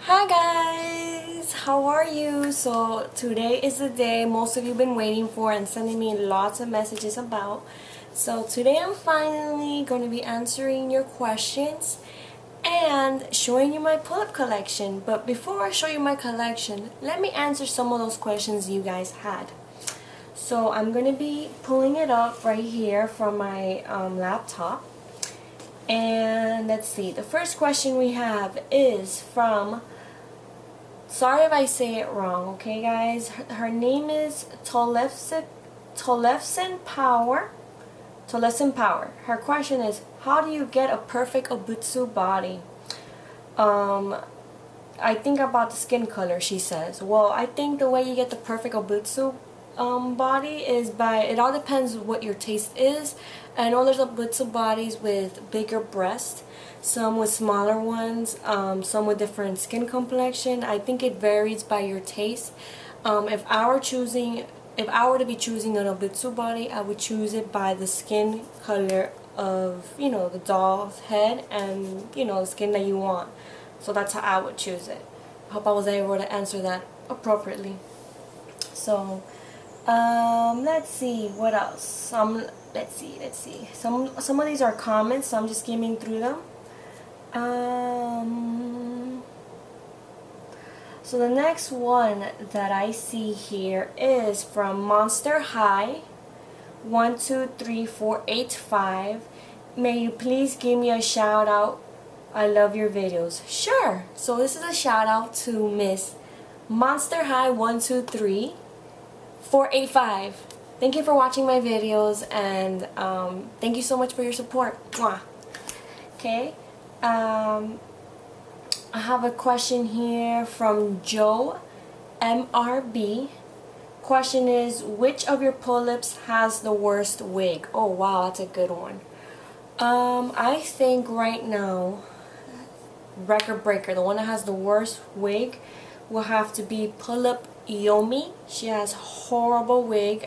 Hi guys, how are you? So today is the day most of you have been waiting for and sending me lots of messages about. So today I'm finally going to be answering your questions and showing you my pull-up collection. But before I show you my collection, let me answer some of those questions you guys had. So I'm going to be pulling it up right here from my laptop. And let's see, the first question we have is from, sorry if I say it wrong, okay guys, her name is Tolefsen Power. Her question is, how do you get a perfect Bhutesu body? I think about the skin color, she says. Well, I think the way you get the perfect Bhutesu body is by, it all depends what your taste is. I know there's Bhutesu bodies with bigger breasts, some with smaller ones, some with different skin complexion. I think it varies by your taste. If I were to be choosing an Bhutesu body, I would choose it by the skin color of, the doll's head and, the skin that you want. So that's how I would choose it. I hope I was able to answer that appropriately. So, let's see, what else? Let's see. Some of these are comments, so I'm just skimming through them. So the next one that I see here is from Monster High 123485. May you please give me a shout out? I love your videos. Sure. So this is a shout out to Miss Monster High 123485. Thank you for watching my videos, and thank you so much for your support. Mwah. Okay. I have a question here from Joe MRB. Question is, which of your Pullips has the worst wig? Oh wow, that's a good one. I think right now, record breaker, the one that has the worst wig will have to be Pullip Yomi. She has horrible wig.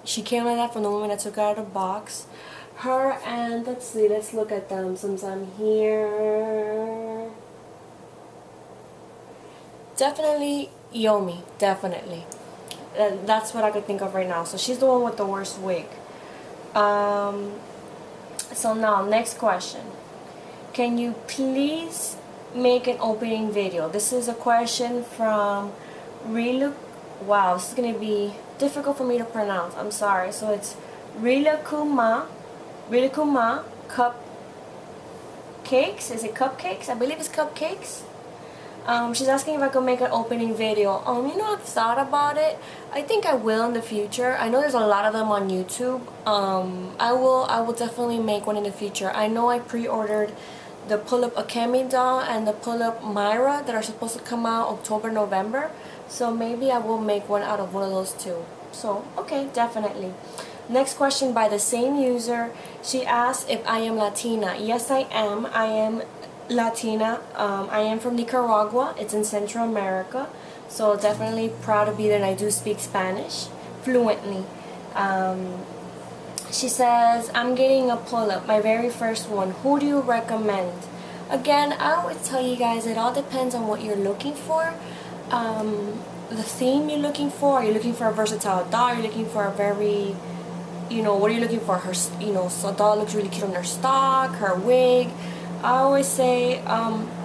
She came like that from the woman that took her out of the box. Her and, let's see, let's look at them since I'm here. Definitely Yomi, definitely. That's what I could think of right now. So she's the one with the worst wig. So now, next question. Can you please make an opening video? This is a question from Riluk. Wow, this is going to be difficult for me to pronounce. I'm sorry. So it's Rilukuma Cupcakes. Is it cupcakes? I believe it's cupcakes. She's asking if I could make an opening video. I've thought about it. I think I will in the future. I know there's a lot of them on YouTube. I will definitely make one in the future. I know I pre-ordered the Pullip Akemi doll and the Pullip Myra that are supposed to come out October, November. So maybe I will make one out of one of those two. So, okay, definitely. Next question by the same user. She asked if I am Latina. Yes, I am. I am Latina. I am from Nicaragua. It's in Central America. So definitely proud to be there, and I do speak Spanish fluently. She says, I'm getting a pull-up, my very first one. Who do you recommend? Again, I always tell you guys, it all depends on what you're looking for. The theme you're looking for. Are you looking for a versatile doll? Are you looking for a very, what are you looking for? Her, so doll looks really cute on her stock, her wig. I always say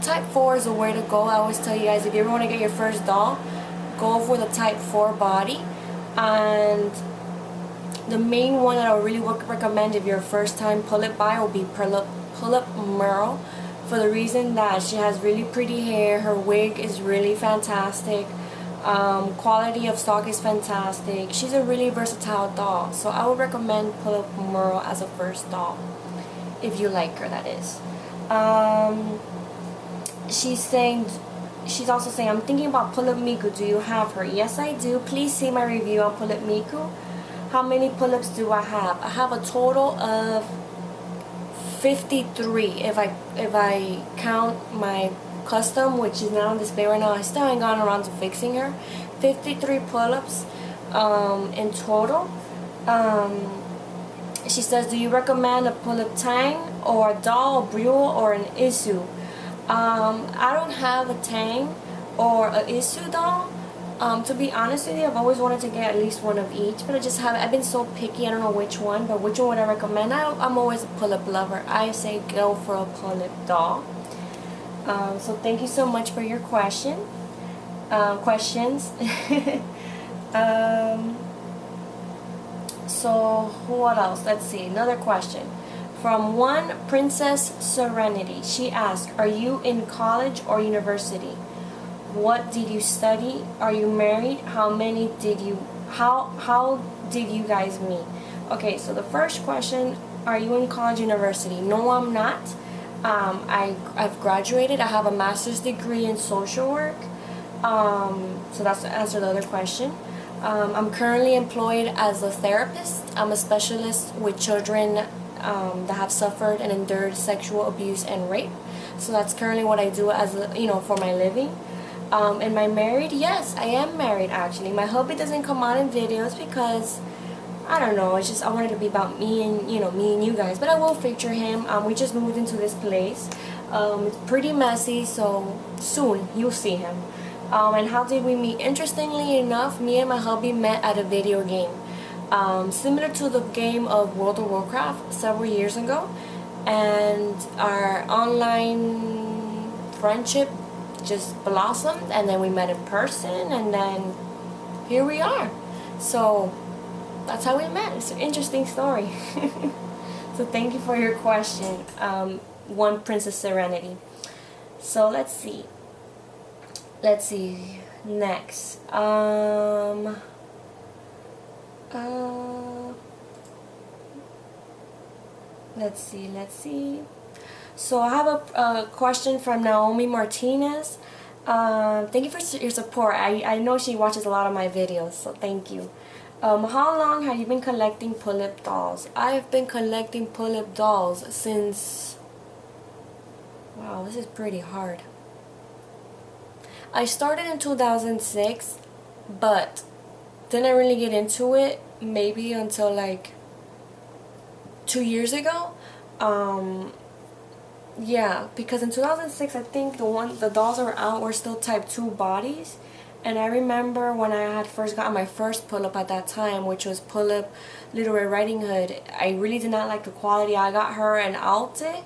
type 4 is the way to go. I always tell you guys, if you ever want to get your first doll, go for the type 4 body. And the main one that I would really recommend if you're a first time Pullip buyer will be Pullip Merle, for the reason that she has really pretty hair, her wig is really fantastic, quality of stock is fantastic. She's a really versatile doll, so I would recommend Pullip Merle as a first doll, if you like her, that is. She's also saying, I'm thinking about Pullip Miku. Do you have her? Yes, I do. Please see my review on Pullip Miku. How many Pullips do I have? I have a total of 53 if I count my custom, which is not on display right now. I still haven't gone around to fixing her. 53 Pullips in total. She says, do you recommend a Pullip Tang or a doll, a Brule, or an Isu? I don't have a Tang or a Isu doll. To be honest with you, I've always wanted to get at least one of each, but I just haven't. I've been so picky, I don't know which one, but which one would I recommend? I'm always a Pullip lover. I say go for a Pullip doll. So thank you so much for your questions. So what else? Let's see, another question. From one Princess Serenity, she asked, are you in college or university? What did you study? Are you married? How did you guys meet? Okay, so the first question, are you in college, university? No, I'm not. I've graduated. I have a master's degree in social work. So that's to answer the other question. I'm currently employed as a therapist. I'm a specialist with children that have suffered and endured sexual abuse and rape. So that's currently what I do as for my living. Am I married? Yes, I am married actually. My hubby doesn't come out in videos because I don't know, it's just I want it to be about me and me and you guys, but I will feature him. We just moved into this place. It's pretty messy, so soon you'll see him. And how did we meet? Interestingly enough, me and my hubby met at a video game, similar to the game of World of Warcraft several years ago, and our online friendship just blossomed, and then we met in person, and then here we are. So that's how we met. It's an interesting story. So thank you for your question, one Princess Serenity. So let's see next. Let's see. So I have a question from Naomi Martinez. Thank you for your support. I know she watches a lot of my videos, so thank you. How long have you been collecting Pullip dolls? I've been collecting Pullip dolls since... Wow, this is pretty hard. I started in 2006, but didn't really get into it maybe until like 2 years ago. Yeah, because in 2006 I think the dolls that were out were still type 2 bodies, and I remember when I had first gotten my first Pullip at that time, which was Pullip Little Red Riding Hood. I really did not like the quality. I got her an Alte,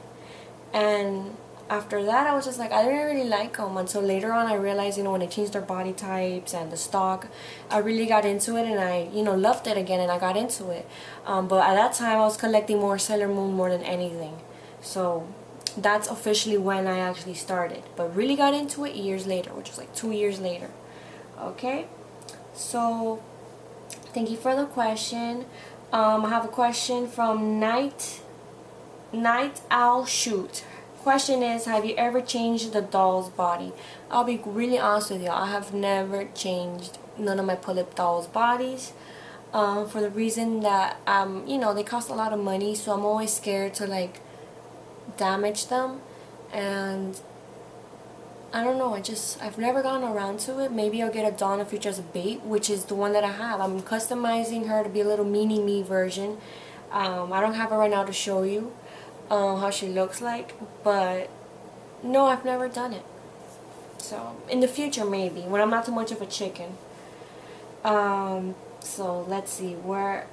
and after that I was just like, I didn't really like them until later on I realized, when they changed their body types and the stock, I really got into it, and I loved it again, and I got into it. But at that time I was collecting more Sailor Moon more than anything, so that's officially when I actually started, but really got into it years later, which was like 2 years later. Okay, so thank you for the question. I have a question from Night Owl Shoot. Question is, have you ever changed the doll's body? I'll be really honest with you, I have never changed none of my Pullip dolls' bodies, for the reason that they cost a lot of money, so I'm always scared to like damage them, and I don't know, I've never gotten around to it. Maybe I'll get a doll in the future as a bait, which is the one that I have. I'm customizing her to be a little mini me version. I don't have her right now to show you how she looks like, but no, I've never done it. So in the future maybe, when I'm not too much of a chicken. So let's see, where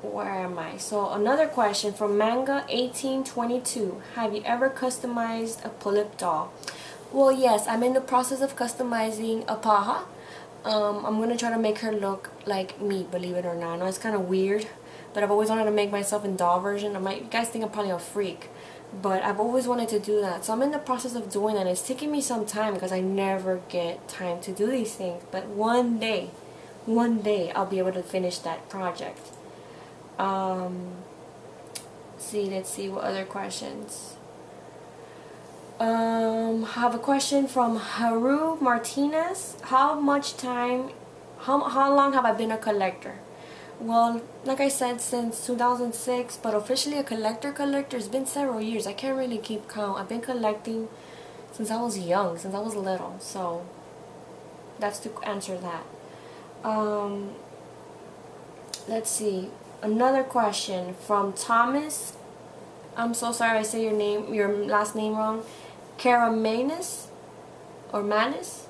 am I? So another question from Manga 1822. Have you ever customized a Pullip doll? Well, yes, I'm in the process of customizing a Paha. I'm gonna try to make her look like me, believe it or not. I know it's kind of weird, but I've always wanted to make myself in doll version. You guys think I'm probably a freak, but I've always wanted to do that. So I'm in the process of doing that. It's taking me some time because I never get time to do these things. But one day I'll be able to finish that project. Let's see what other questions. I have a question from Haru Martinez. How long have I been a collector? Well, like I said, since 2006, but officially a collector, it's been several years. I can't really keep count. I've been collecting since I was young, since I was little, so that's to answer that. Let's see, another question from Thomas. I'm so sorry I say your last name wrong. Caramanis or Manis.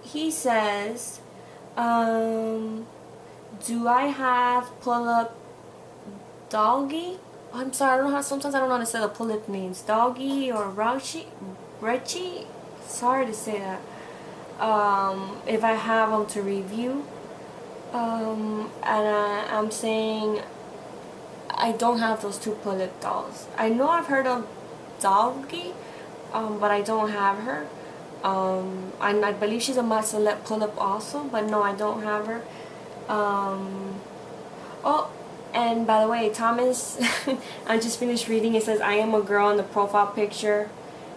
He says, do I have Pullip Doggy? I'm sorry, I don't know how, sometimes I don't know how to say the Pullip names. Doggy or Rechi? Sorry to say that. If I have them to review. And I'm saying I don't have those two Pullip dolls. I know I've heard of Doggy, but I don't have her. I believe she's a Macelette Pullip also, but no, I don't have her. Oh, and by the way, Thomas, I just finished reading. It says, I am a girl in the profile picture.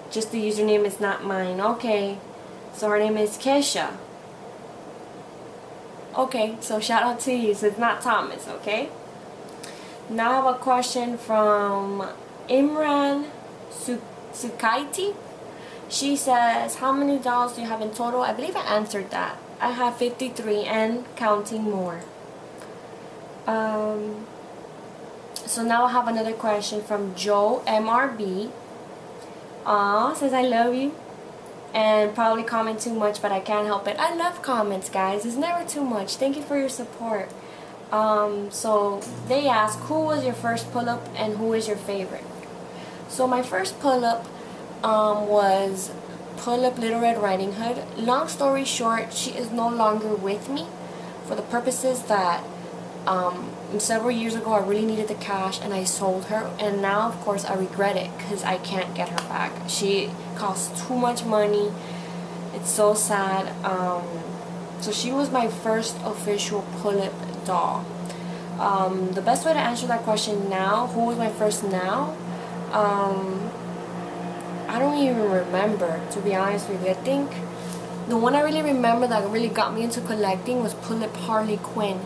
Just the username is not mine. Okay, so her name is Kesha. Okay, so shout out to you. So it's not Thomas, okay? Now I have a question from Imran Sukaiti. She says, how many dolls do you have in total? I believe I answered that. I have 53 and counting more. So now I have another question from Joe MRB. Says I love you. And probably comment too much, but I can't help it. I love comments, guys. It's never too much. Thank you for your support. So they ask, who was your first pull-up and who is your favorite? So my first pull-up was Pullip Little Red Riding Hood. Long story short, she is no longer with me for the purposes that several years ago I really needed the cash and I sold her, and now of course I regret it because I can't get her back. She costs too much money. It's so sad. So she was my first official Pullip doll. The best way to answer that question now, who was my first now? I don't even remember, to be honest with you. I think the one I really remember that really got me into collecting was Pullip Harley Quinn.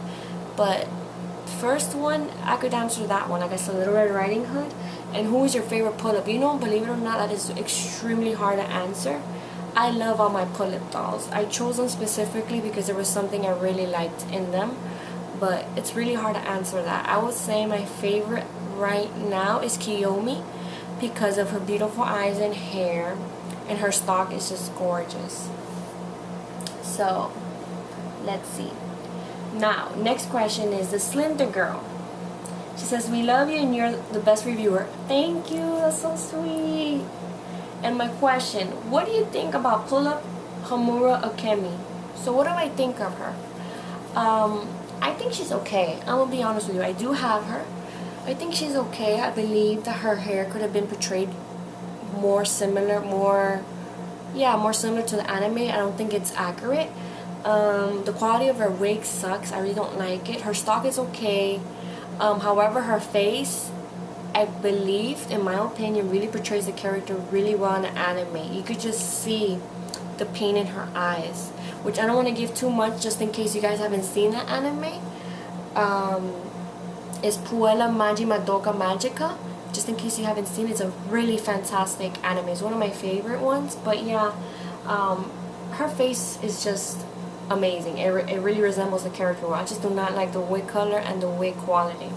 But first one, I could answer that one, like I said, Little Red Riding Hood. And who is your favorite Pullip? You know, believe it or not, that is extremely hard to answer. I love all my Pullip dolls. I chose them specifically because there was something I really liked in them. But it's really hard to answer that. I would say my favorite right now is Kiyomi because of her beautiful eyes and hair. And her stock is just gorgeous. So, let's see. Now, next question is the Slender Girl. She says, we love you and you're the best reviewer. Thank you, that's so sweet. And my question, what do you think about Pullip Himura Akemi? So what do I think of her? I think she's okay. I'm going to be honest with you. I do have her. I think she's okay. I believe that her hair could have been portrayed more similar, more similar to the anime. I don't think it's accurate. The quality of her wig sucks. I really don't like it. Her stock is okay. However, her face, I believe, in my opinion, really portrays the character really well in the anime. You could just see the pain in her eyes, which I don't want to give too much just in case you guys haven't seen that anime. Is Puella Magi Madoka Magica. Just in case you haven't seen it, it's a really fantastic anime. It's one of my favorite ones. But yeah, her face is just amazing. It really resembles the character. I just do not like the wig color and the wig quality.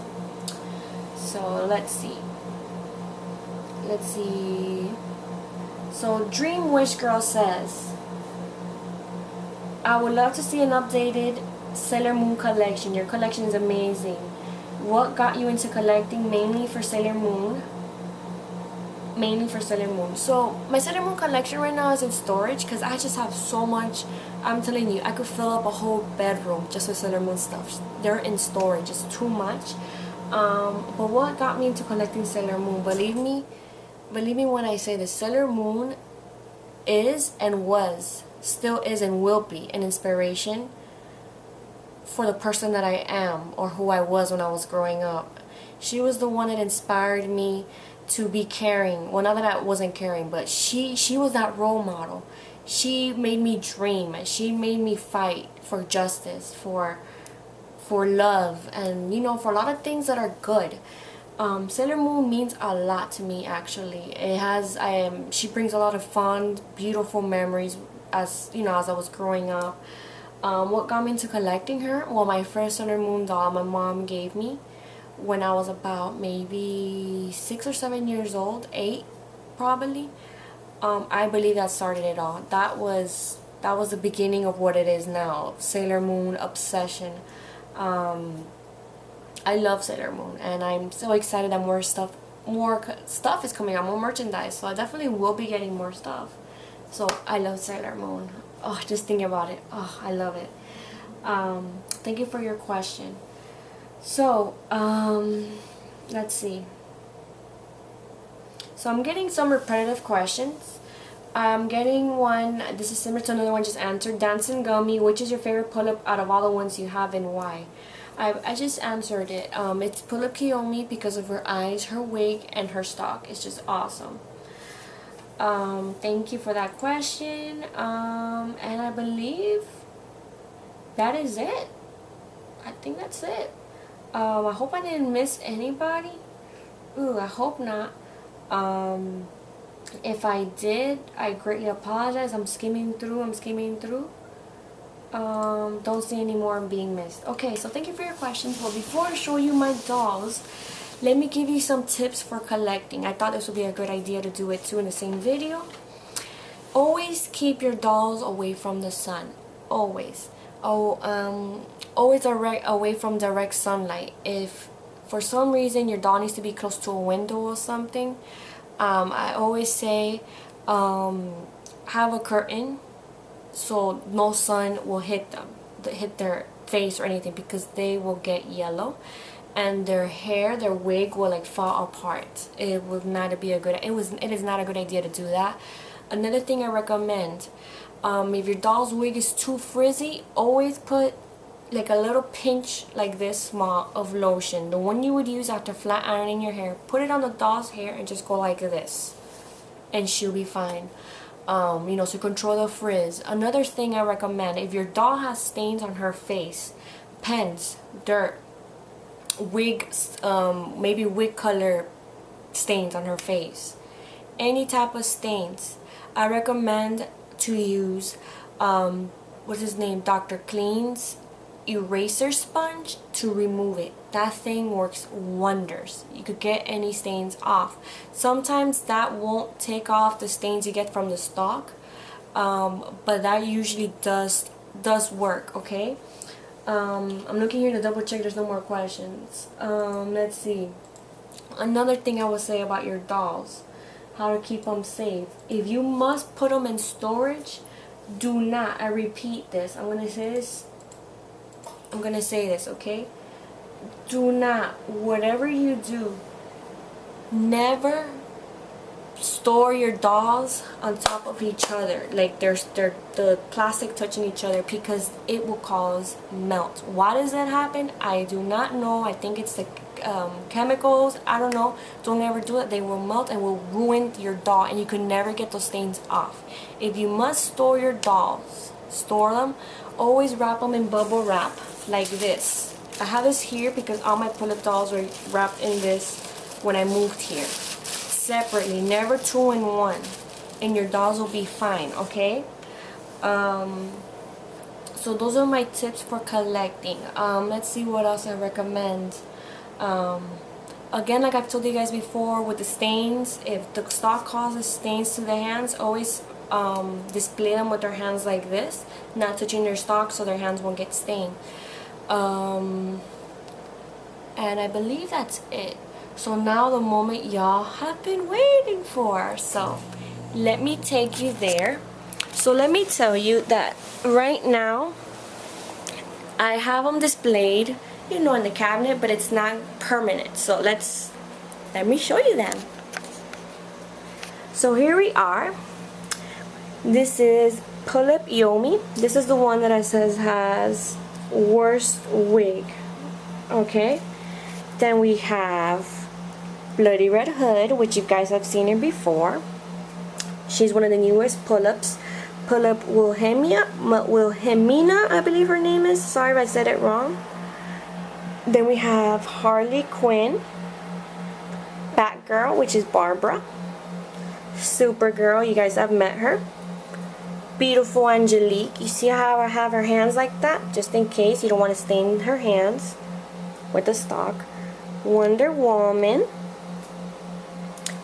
So let's see. So Dream Wish Girl says, I would love to see an updated Sailor Moon collection. Your collection is amazing. What got you into collecting? Mainly for Sailor Moon. So my Sailor Moon collection right now is in storage because I just have so much. I'm telling you, I could fill up a whole bedroom just with Sailor Moon stuff. They're in storage. It's too much. But what got me into collecting Sailor Moon? Believe me when I say this, Sailor Moon is and was, still is and will be an inspiration for the person that I am or who I was when I was growing up. She was the one that inspired me to be caring. Well, not that I wasn't caring, but she was that role model. She made me dream. She made me fight for justice, for love, and for a lot of things that are good. Sailor Moon means a lot to me, actually. She brings a lot of fond, beautiful memories as I was growing up. What got me into collecting her? Well, my first Sailor Moon doll my mom gave me when I was about maybe 6 or 7 years old, 8 probably. I believe that started it all. That was the beginning of what it is now. Sailor Moon obsession. I love Sailor Moon, and I'm so excited that more stuff is coming out, more merchandise. So I definitely will be getting more stuff. So I love Sailor Moon. Oh, just thinking about it. Oh, I love it. Thank you for your question. So, let's see. So I'm getting some repetitive questions. I'm getting one, this is similar to another one just answered. Dancing Gummy, which is your favorite pull-up out of all the ones you have and why? I just answered it. It's Pullip Kiyomi because of her eyes, her wig, and her stock. It's just awesome. Thank you for that question. And I believe that is it. I think that's it. I hope I didn't miss anybody. Ooh, I hope not. If I did, I greatly apologize. I'm skimming through. Don't see any more being missed. Okay, so thank you for your questions. Well, before I show you my dolls, let me give you some tips for collecting. I thought this would be a good idea to do it too in the same video. Always keep your dolls away from the sun. Always. Always away from direct sunlight. If for some reason your doll needs to be close to a window or something, I always say have a curtain so no sun will hit their face or anything, because they will get yellow and their hair, their wig will like fall apart. It is not a good idea to do that. Another thing I recommend, if your doll's wig is too frizzy, always put like a little pinch like this small of lotion, the one you would use after flat ironing your hair. Put it on the doll's hair and just go like this, and she'll be fine. You know, to control the frizz. Another thing I recommend, if your doll has stains on her face, pens, dirt, wigs, maybe wig color stains on her face, any type of stains, I recommend to use what's his name, Dr. Clean's eraser sponge to remove it. That thing works wonders. You could get any stains off. Sometimes that won't take off the stains you get from the stock, but that usually does work. Okay, I'm looking here to double check there's no more questions. Let's see. Another thing I would say about your dolls, how to keep them safe. If you must put them in storage, do not, I repeat this, I'm gonna say this, okay? Do not, whatever you do, never store your dolls on top of each other, like the plastic touching each other, because it will cause melt. Why does that happen? I do not know. I think it's the chemicals. I don't know. Don't ever do it. They will melt and will ruin your doll, and you can never get those stains off. If you must store your dolls, store them. Always wrap them in bubble wrap like this. I have this here because all my Pullip dolls were wrapped in this when I moved here. Separately, never two in one, and your dolls will be fine. Okay, so those are my tips for collecting. Let's see what else I recommend. Again, like I've told you guys before, with the stains, if the stock causes stains to the hands, always display them with their hands like this, not touching their stock, so their hands won't get stained. And I believe that's it. So now the moment y'all have been waiting for. So let me take you there. So let me tell you that right now I have them displayed, you know, in the cabinet, but it's not permanent. So let me show you them. So here we are. This is Pullip Yomi. This is the one that has worst wig. Okay. Then we have Bloody Red Hood, which you guys have seen her before. She's one of the newest Pullips. Pullip Wilhelmina, I believe her name is. Sorry if I said it wrong. Then we have Harley Quinn, Batgirl, which is Barbara, Supergirl, you guys have met her, Beautiful Angelique. You see how I have her hands like that? Just in case you don't want to stain her hands with the stock. Wonder Woman,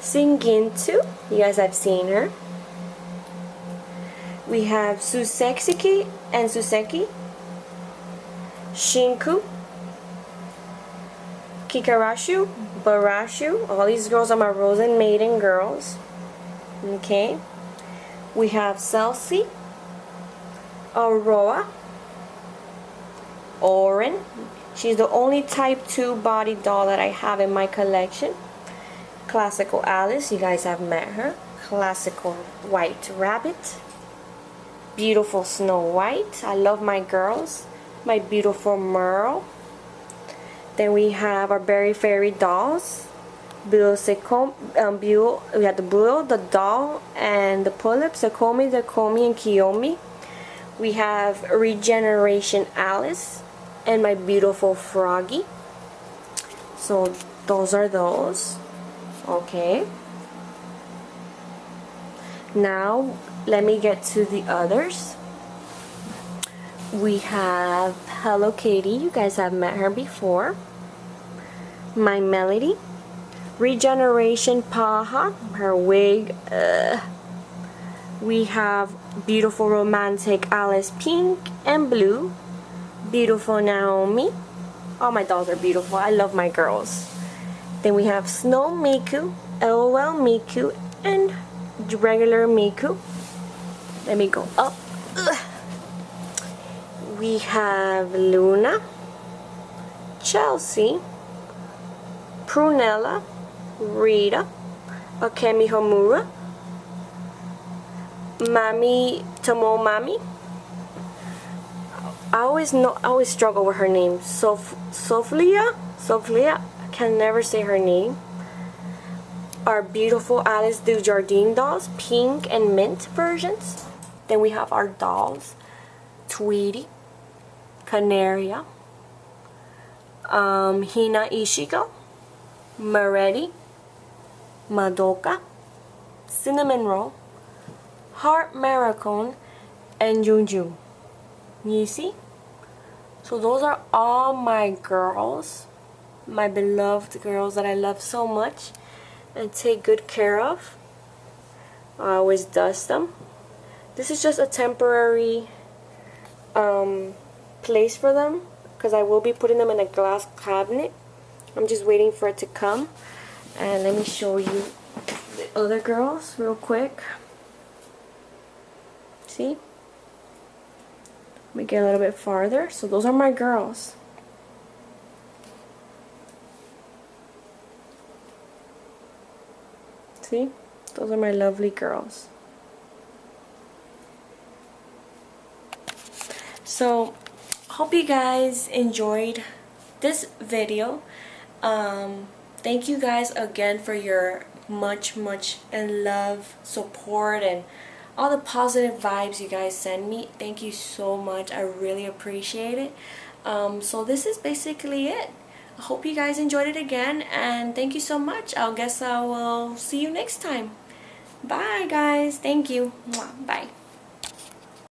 Singintu, you guys have seen her. We have Suseki and Suseki, Shinku, Kikarashu, Barashu. All these girls are my Rosen Maiden girls. Okay. We have Celsi, Aurora, Orin. She's the only type 2 body doll that I have in my collection. Classical Alice, you guys have met her. Classical White Rabbit. Beautiful Snow White. I love my girls. My beautiful Merle. Then we have our Berry Fairy dolls. We have the Bull, the doll, and the Pullips, the Komi, and Kiyomi. We have Regeneration Alice and my beautiful Froggy. So those are those. Okay. Now let me get to the others. We have Hello Kitty. You guys have met her before. My Melody. Regeneration Paha. Her wig. We have beautiful romantic Alice Pink and Blue. Beautiful Naomi. All my dolls are beautiful. I love my girls. Then we have Snow Miku, LOL Miku, and regular Miku. Let me go up. We have Luna, Chelsea, Prunella, Rita, Akemi Himura, Mami Tomomami. I always struggle with her name. Sofia, I can never say her name. Our beautiful Alice Dujardin dolls, pink and mint versions. Then we have our dolls, Tweety, Canaria, Hina Ishiko, Moretti, Madoka, Cinnamon Roll, Heart Maracone, and Junjun. You see? So those are all my girls, my beloved girls that I love so much and take good care of. I always dust them. This is just a temporary place for them because I will be putting them in a glass cabinet. I'm just waiting for it to come. And let me show you the other girls real quick. See? Let me get a little bit farther. So those are my girls. See? Those are my lovely girls. So, hope you guys enjoyed this video. Thank you guys again for your much and love, support, and all the positive vibes you guys send me. Thank you so much. I really appreciate it. So this is basically it. I hope you guys enjoyed it again, and thank you so much. I guess I will see you next time. Bye guys. Thank you. Bye.